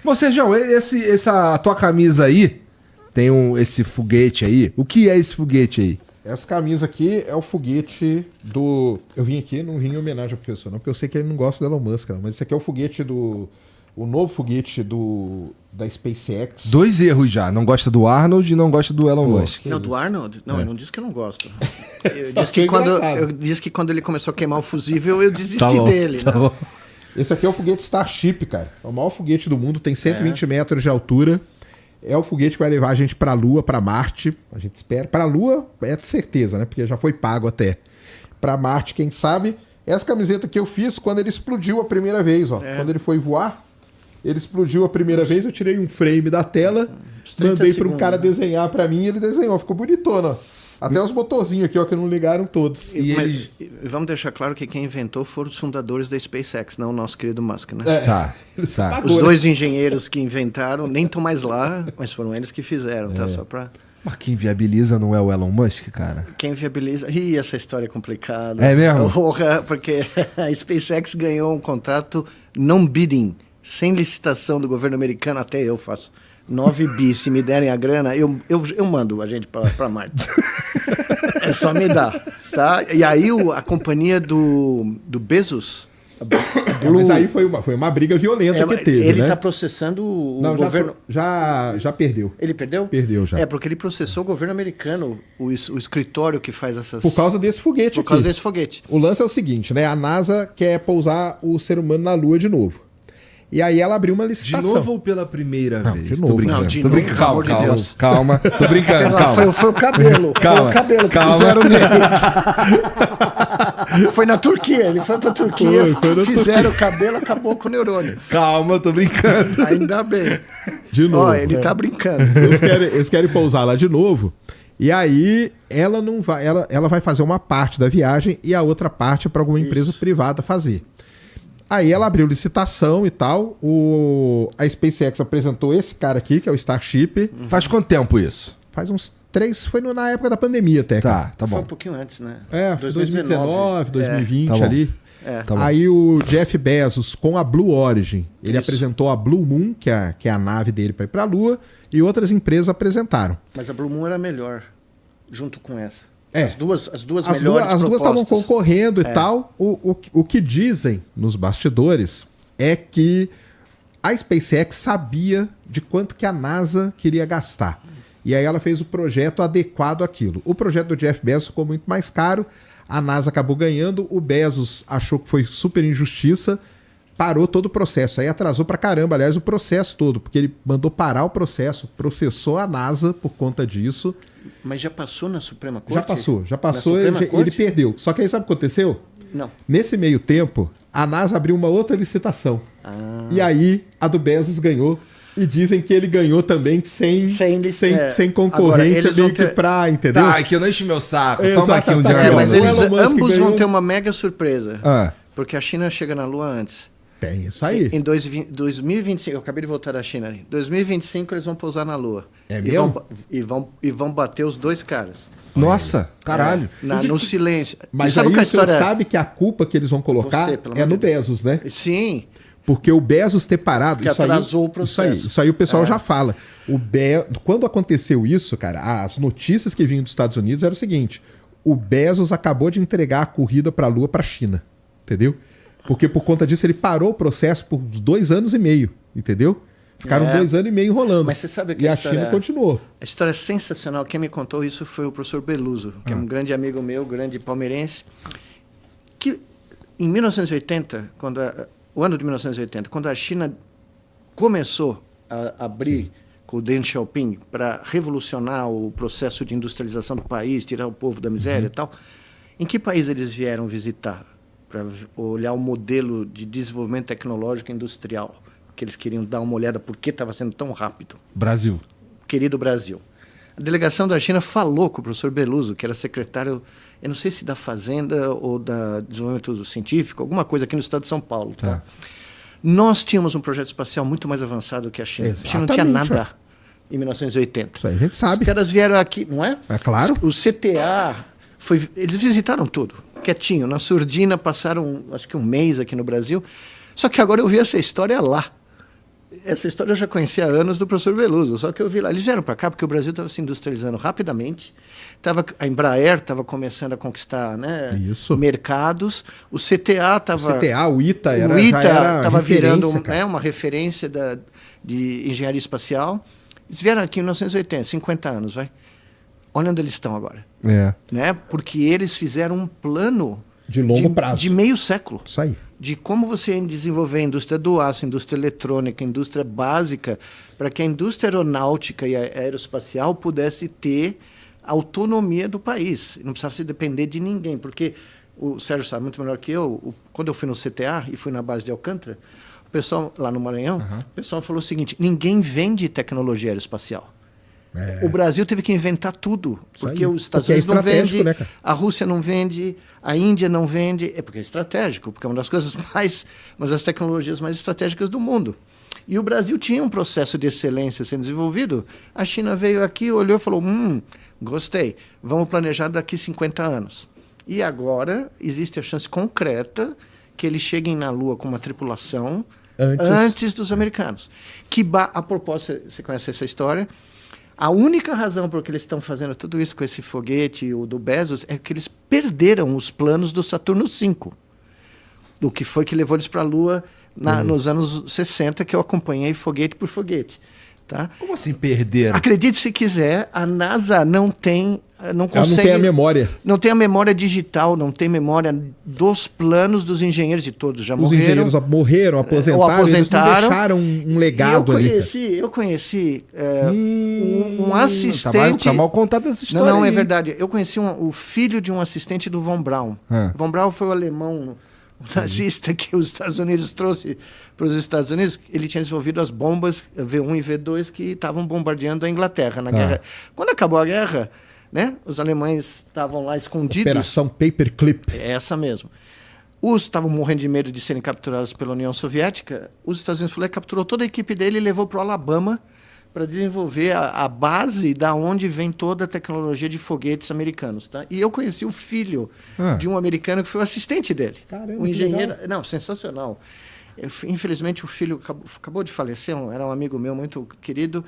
Bom, Sérgio, a tua camisa aí tem esse foguete aí. O que é esse foguete aí? Essa camisa aqui é o foguete do... Eu vim aqui, não vim em homenagem ao professor, não, porque eu sei que ele não gosta do Elon Musk, não, mas esse aqui é o foguete do... O novo foguete da SpaceX. 2 erros já. Não gosta do Arnold e não gosta do Elon Musk. Não, do Arnold? Não, eu não disse que eu não gosto. Eu disse que quando ele começou a queimar o fusível, eu desisti dele. Tá bom. Esse aqui é o foguete Starship, cara. É o maior foguete do mundo, tem 120 metros de altura. É o foguete que vai levar a gente pra Lua, pra Marte. A gente espera. Pra Lua é de certeza, né? Porque já foi pago até. Pra Marte, quem sabe. Essa camiseta que eu fiz quando ele explodiu a primeira vez, ó. Quando ele foi voar, ele explodiu a primeira vez, eu tirei um frame da tela, mandei para um cara desenhar para mim e ele desenhou. Ficou bonitona, ó. Até os motorzinhos aqui, ó, que não ligaram todos. Mas vamos deixar claro que quem inventou foram os fundadores da SpaceX, não o nosso querido Musk, né? Tá. Os 2 engenheiros que inventaram nem estão mais lá, mas foram eles que fizeram, tá? Só pra... Mas quem viabiliza não é o Elon Musk, cara? Quem viabiliza... Ih, essa história é complicada. É mesmo? Porque a SpaceX ganhou um contrato não bidding, sem licitação do governo americano, até eu faço 9 bi. Se me derem a grana, eu mando a gente para Marte. É só me dar, tá? E aí a companhia do Bezos... Mas aí foi uma briga violenta que teve, ele né? está processando o governo... Já perdeu. Ele perdeu? Perdeu já. É, porque ele processou o governo americano, o escritório que faz essas... Por causa desse foguete aqui. Por causa desse foguete. O lance é o seguinte, né? A NASA quer pousar o ser humano na Lua de novo. E aí ela abriu uma licitação. De novo ou pela primeira vez? De novo. Tô brincando. Não, de Tô novo, brincando. pelo amor de Deus. Calma. Tô brincando, calma. Foi o cabelo. Calma, Foi o cabelo que calma. fizeram nele. Foi na Turquia. Ele foi pra Turquia, fizeram o cabelo, acabou com o neurônio. Calma, tô brincando. Ainda bem. De novo. Ó, ele tá brincando. Eles querem pousar lá de novo. E aí ela não vai, ela vai fazer uma parte da viagem e a outra parte é para alguma empresa privada fazer. Aí ela abriu licitação e tal. A SpaceX apresentou esse cara aqui, que é o Starship. Faz quanto tempo isso? Faz uns 3, foi na época da pandemia até. Tá Foi bom. um pouquinho antes, né? 2019, 2020 Tá bom. ali. Tá bom. Aí o Jeff Bezos com a Blue Origin, ele apresentou a Blue Moon, que é a nave dele para ir para a Lua, e outras empresas apresentaram. Mas a Blue Moon era melhor, junto com essa. É. As duas melhores As duas estavam propostas. concorrendo e tal. O que dizem nos bastidores é que a SpaceX sabia de quanto que a NASA queria gastar. E aí ela fez o projeto adequado àquilo. O projeto do Jeff Bezos ficou muito mais caro, a NASA acabou ganhando, o Bezos achou que foi super injustiça, parou todo o processo. Aí atrasou pra caramba, aliás, o processo todo, porque ele mandou parar o processo, processou a NASA por conta disso. Mas já passou na Suprema Corte? Já passou, ele perdeu. Só que aí sabe o que aconteceu? Não. Nesse meio tempo, a NASA abriu uma outra licitação. E aí a do Bezos ganhou. E dizem que ele ganhou também sem concorrência, agora, meio que pra, entendeu? Tá, que eu não enche meu saco. Toma Exato, aqui um tá. Jargon. Mas O eles Elon Musk ambos ganhou. vão ter uma mega surpresa. Ah. Porque a China chega na Lua antes. Tem isso aí. Em 2025, eu acabei de voltar da China. Em 2025 eles vão pousar na Lua. É mesmo? E vão bater os 2 caras. Nossa, caralho. No silêncio. Mas sabe aí que a o senhor história... sabe que a culpa que eles vão colocar Você, pelo é amor no de Deus. Bezos, né? Sim. Porque o Bezos ter parado... Que atrasou o processo. Isso aí o pessoal já fala. Quando aconteceu isso, cara, as notícias que vinham dos Estados Unidos era o seguinte: o Bezos acabou de entregar a corrida para a Lua para a China. Entendeu? Porque por conta disso ele parou o processo por 2 anos e meio. Entendeu? Ficaram 2 anos e meio enrolando. Mas você sabe que e a China continuou. A história é sensacional. Quem me contou isso foi o professor Beluso, que é um grande amigo meu, grande palmeirense, que em 1980, o ano de 1980, quando a China começou a abrir com o Deng Xiaoping para revolucionar o processo de industrialização do país, tirar o povo da miséria e tal, em que país eles vieram visitar para olhar o modelo de desenvolvimento tecnológico e industrial? Que eles queriam dar uma olhada por que estava sendo tão rápido. Brasil. Querido Brasil. A delegação da China falou com o professor Beluso, que era secretário, eu não sei se da Fazenda ou da Desenvolvimento Científico, alguma coisa aqui no estado de São Paulo. Tá? Nós tínhamos um projeto espacial muito mais avançado que a China. Exatamente. A China não tinha nada em 1980. Isso aí a gente sabe. Os caras vieram aqui, não é? É claro. O CTA, eles visitaram tudo, quietinho. Na surdina, passaram acho que um mês aqui no Brasil. Só que agora eu vi essa história lá. essa história eu já conhecia há anos do professor Beluso, só que eu vi lá. Eles vieram para cá porque o Brasil estava se industrializando rapidamente, a Embraer estava começando a conquistar, né, mercados, o CTA estava... O CTA, o ITA, o ITA estava virando cara. Uma referência de engenharia espacial. Eles vieram aqui em 1980, 50 anos, vai. Olha onde eles estão agora. Né? Porque eles fizeram um plano de longo prazo. De meio século. Isso aí. De como você desenvolver a indústria do aço, indústria eletrônica, indústria básica, para que a indústria aeronáutica e aeroespacial pudesse ter autonomia do país. Não precisasse depender de ninguém, porque o Sérgio sabe muito melhor que eu, quando eu fui no CTA e fui na base de Alcântara, o pessoal lá no Maranhão, o pessoal falou o seguinte: ninguém vende tecnologia aeroespacial. O Brasil teve que inventar tudo, porque os Estados Unidos não vendem, né, a Rússia não vende, a Índia não vende, porque é estratégico, porque é uma das coisas uma das tecnologias mais estratégicas do mundo. E o Brasil tinha um processo de excelência sendo desenvolvido, a China veio aqui, olhou e falou, gostei, vamos planejar daqui 50 anos. E agora existe a chance concreta que eles cheguem na Lua com uma tripulação antes dos americanos. A propósito, você conhece essa história? A única razão por que eles estão fazendo tudo isso com esse foguete, o do Bezos, é que eles perderam os planos do Saturno V. Do que foi que levou eles para a Lua nos anos 60, que eu acompanhei foguete por foguete. Tá? Como assim perderam? Acredite se quiser, a NASA não consegue... Ela não tem a memória. Não tem a memória digital, não tem memória dos planos dos engenheiros de todos. Já Os morreram. engenheiros morreram, aposentaram, eles não deixaram um legado Eu conheci um assistente... Tá mal contado essa história. Não, é verdade. Eu conheci o filho de um assistente do Von Braun. Von Braun foi o alemão nazista que os Estados Unidos trouxe para os Estados Unidos. Ele tinha desenvolvido as bombas V1 e V2 que estavam bombardeando a Inglaterra na guerra. Quando acabou a guerra, né, os alemães estavam lá escondidos. Operação Paperclip. É essa mesmo. Os estavam morrendo de medo de serem capturados pela União Soviética. Os Estados Unidos capturou toda a equipe dele e levou para o Alabama para desenvolver a base da onde vem toda a tecnologia de foguetes americanos. Tá? E eu conheci o filho de um americano que foi o assistente dele. Caramba, um engenheiro. Não, sensacional. Infelizmente, o filho acabou de falecer, era um amigo meu muito querido.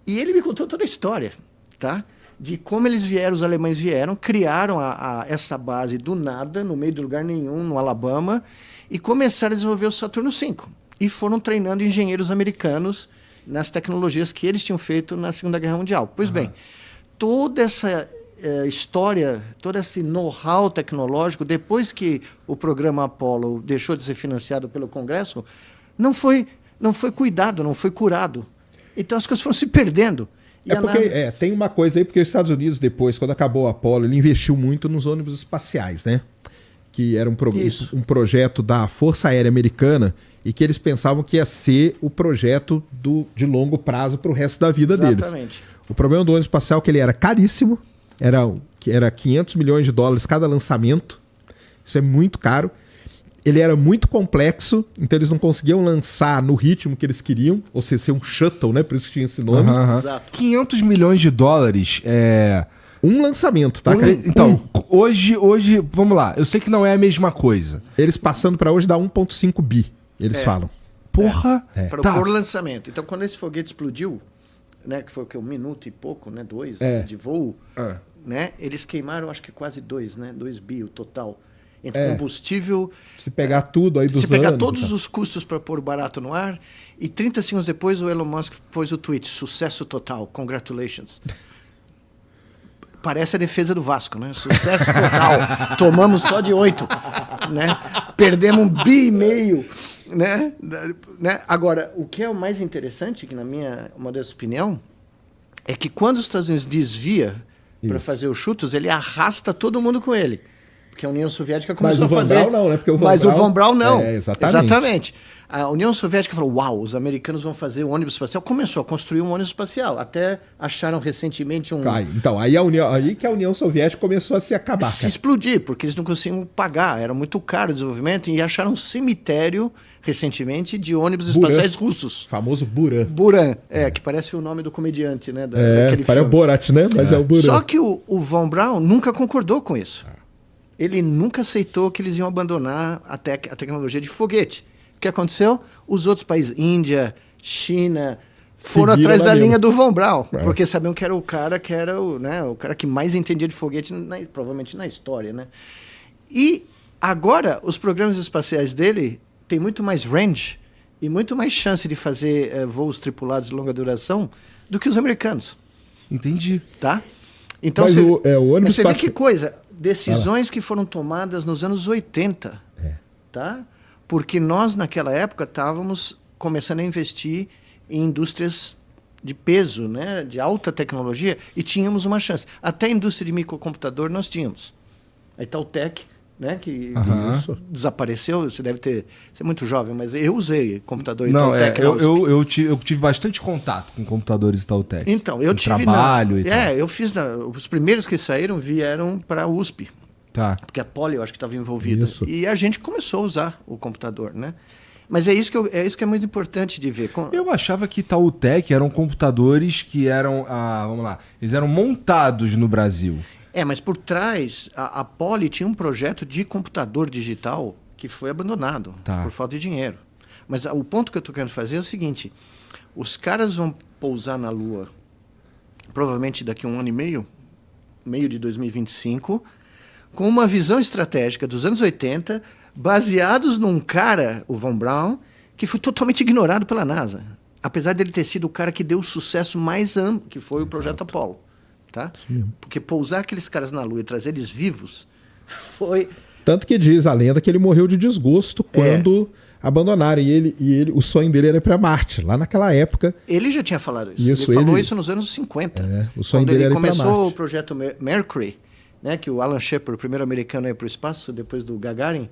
E ele me contou toda a história, tá? De como os alemães vieram, criaram essa base do nada, no meio de lugar nenhum, no Alabama, e começaram a desenvolver o Saturno V. E foram treinando engenheiros americanos nas tecnologias que eles tinham feito na Segunda Guerra Mundial. Pois bem, toda essa história, todo esse know-how tecnológico, depois que o programa Apollo deixou de ser financiado pelo Congresso, não foi cuidado, não foi curado. Então as coisas foram se perdendo. Tem uma coisa aí, porque os Estados Unidos depois, quando acabou o Apollo, ele investiu muito nos ônibus espaciais, né? Que era um projeto da Força Aérea Americana e que eles pensavam que ia ser o projeto de longo prazo para o resto da vida deles. O problema do ônibus espacial é que ele era caríssimo, era 500 milhões de dólares cada lançamento, isso é muito caro. Ele era muito complexo, então eles não conseguiam lançar no ritmo que eles queriam, ou seja, ser um shuttle, né? Por isso que tinha esse nome. Exato. 500 milhões de dólares é... Um lançamento, tá? Então, hoje, vamos lá, eu sei que não é a mesma coisa. Eles passando para hoje dá 1,5 bi, eles falam. Porra! Para o lançamento. Então, quando esse foguete explodiu, né, que foi o que, 1 minuto e pouco, né, 2 de voo, né, eles queimaram acho que quase 2 bi o total. Entre combustível... Se pegar tudo aí dos anos... Se pegar todos os custos para pôr barato no ar, e 30 segundos depois o Elon Musk pôs o tweet, sucesso total, congratulations. Parece a defesa do Vasco, né? Sucesso total, tomamos só de 8, né? Perdemos 1,5 bi, né? Agora, o que é o mais interessante, que na minha modesta opinião, é que quando os Estados Unidos desvia para fazer os chutos, ele arrasta todo mundo com ele. Porque a União Soviética começou a fazer... Mas o Von Braun não, né? Porque o Von Braun não. Exatamente. A União Soviética falou, uau, os americanos vão fazer um ônibus espacial. Começou a construir um ônibus espacial. Até acharam recentemente um... Então, aí que a União Soviética começou a se acabar. Se explodir, porque eles não conseguiam pagar. Era muito caro o desenvolvimento. E acharam um cemitério, recentemente, de ônibus espaciais russos. Famoso Buran. Buran, que parece o nome do comediante, né? Daquele parece o Borat, né? Mas é o Buran. Só que o Von Braun nunca concordou com isso. Ele nunca aceitou que eles iam abandonar a tecnologia de foguete. O que aconteceu? Os outros países, Índia, China, foram Seguiram atrás na da mesma. linha do Von Braun, É. porque sabiam que era o cara que era o cara que mais entendia de foguete, provavelmente na história, né? E agora, os programas espaciais dele têm muito mais range e muito mais chance de fazer voos tripulados de longa duração do que os americanos, Entendi. tá? Então, Mas você, o ônibus você vê espacial- que coisa, decisões que foram tomadas nos anos 80, tá? Porque nós, naquela época, estávamos começando a investir em indústrias de peso, né? De alta tecnologia, e tínhamos uma chance. Até a indústria de microcomputador nós tínhamos. A Itautec, né? Que desapareceu, você deve ter... Você é muito jovem, mas eu usei computador Não, Itautec na USP. eu tive bastante contato com computadores Itautec. Então, eu No tive trabalho e tal. eu fiz os primeiros que saíram vieram para a USP, Tá. porque a Poli eu acho que estava envolvida. Isso. E a gente começou a usar o computador, né? Mas é isso que é muito importante de ver. Eu achava que Itautec eram computadores que eram, vamos lá, eles eram montados no Brasil. Mas por trás, a Poli tinha um projeto de computador digital que foi abandonado Tá. por falta de dinheiro. Mas o ponto que eu estou querendo fazer é o seguinte: os caras vão pousar na Lua provavelmente daqui a 1 ano e meio de 2025, com uma visão estratégica dos anos 80, baseados num cara, o Von Braun, que foi totalmente ignorado pela NASA. Apesar dele ter sido o cara que deu o sucesso mais amplo, que foi o projeto Apollo. Tá? Porque pousar aqueles caras na Lua e trazer eles vivos foi... Tanto que diz a lenda que ele morreu de desgosto quando abandonaram. E o sonho dele era ir para Marte, lá naquela época. Ele já tinha falado isso. Isso, ele falou ele- isso nos anos 50. O sonho quando dele ele era ir pra começou Marte. o projeto Mercury, né, que o Alan Shepard, o primeiro americano a ir para o espaço, depois do Gagarin,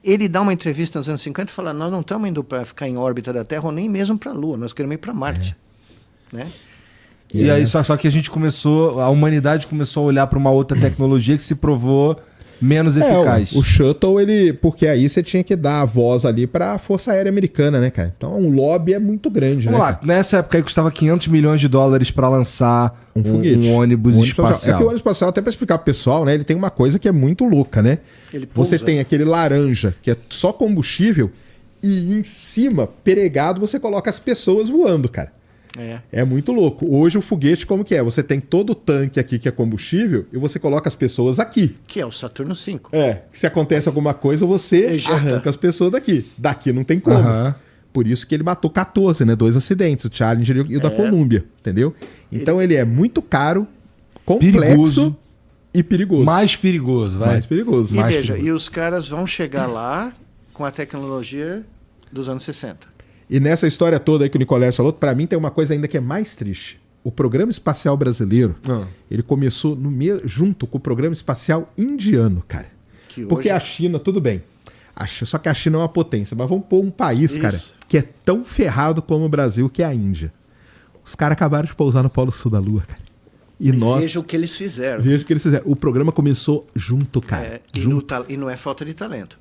ele dá uma entrevista nos anos 50 e fala: nós não estamos indo para ficar em órbita da Terra ou nem mesmo para a Lua, nós queremos ir para Marte. Né? E aí, só que a gente a humanidade começou a olhar para uma outra tecnologia que se provou menos eficaz. O shuttle, porque aí você tinha que dar a voz ali para a Força Aérea Americana, né, cara? Então o lobby é muito grande, Vamos né? lá, cara? nessa época aí custava $500 milhões para lançar Um foguete. um ônibus espacial. É que o ônibus espacial, até para explicar pro pessoal, né? Ele tem uma coisa que é muito louca, né? Ele pousa. Você tem aquele laranja, que é só combustível, e em cima, peregado, você coloca as pessoas voando, cara. É muito louco. Hoje o foguete, como que é? Você tem todo o tanque aqui que é combustível e você coloca as pessoas aqui. Que é o Saturno V. Se acontece alguma coisa, você Ejeta. arranca as pessoas daqui. Daqui não tem como. Aham. Por isso que ele matou 14, né? 2 acidentes, o Challenger e o da Columbia, entendeu? Então ele é muito caro, complexo Perigoso. e perigoso. Mais perigoso, vai. Mais perigoso. E Mais veja, perigoso. e os caras vão chegar lá com a tecnologia dos anos 60. E nessa história toda aí que o Nicolés falou, pra mim tem uma coisa ainda que é mais triste. O Programa Espacial Brasileiro, ele começou junto com o Programa Espacial Indiano, cara. Que Porque hoje- a China, tudo bem. Só que a China é uma potência. Mas vamos pôr um país, Isso. cara, que é tão ferrado como o Brasil, que é a Índia. Os caras acabaram de pousar no Polo Sul da Lua, cara. E nós... Veja o que eles fizeram. Veja o que eles fizeram. O programa começou junto, cara. E junto. não é falta de talento.